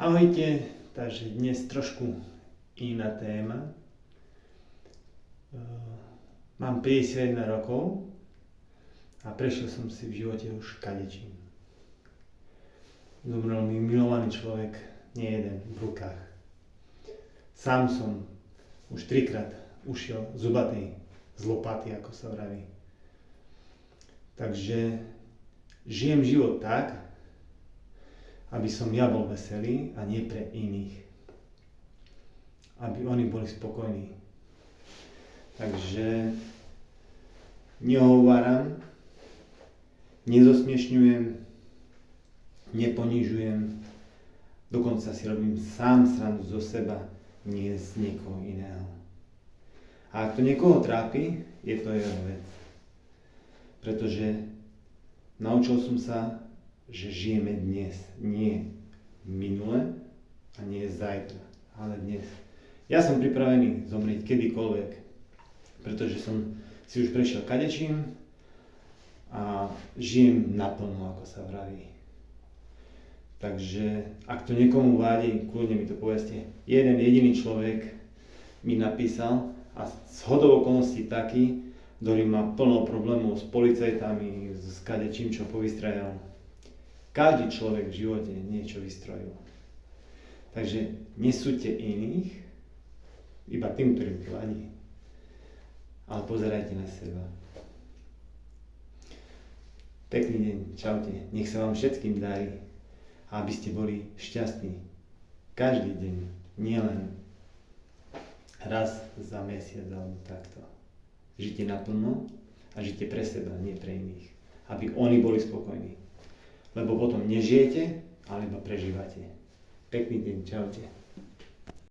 Ahojte, takže dnes trošku iná téma. Mám 51 rokov a prešiel som si v živote už kadečím. Zomrel mi milovaný človek, nie jeden, v rukách. Sám som už 3-krát ušiel zubatej z lopaty, ako sa vraví. Takže žijem život tak, aby som ja bol veselý a nie pre iných. Aby oni boli spokojní. Takže nehováram, nezosmiešňujem, neponižujem, dokonca si robím sám srandu zo seba, nie z niekoho iného. A ak to niekoho trápi, je to jeho vec. Pretože naučil som sa, že žijeme dnes, nie minule a nie zajtra, ale dnes. Ja som pripravený zomrieť kedykoľvek, pretože som si už prešiel kadečím a žijem naplno, ako sa vraví. Takže ak to niekomu vádi, kľudne mi to povedzte. Jeden jediný človek mi napísal a zhodou okolností taký, ktorý má plno problémov s policajtami, s kadečím, čo povystrajal. Každý človek v živote niečo vystrojil. Takže nesúďte iných, iba tým, ktorým to vadí. Ale pozerajte na seba. Pekný deň, čaute, nech sa vám všetkým darí, aby ste boli šťastní. Každý deň, nielen raz za mesiac alebo takto. Žite naplno a žite pre seba, nie pre iných. Aby oni boli spokojní. Lebo potom nežijete, ale iba prežívate. Pekný deň, čaute.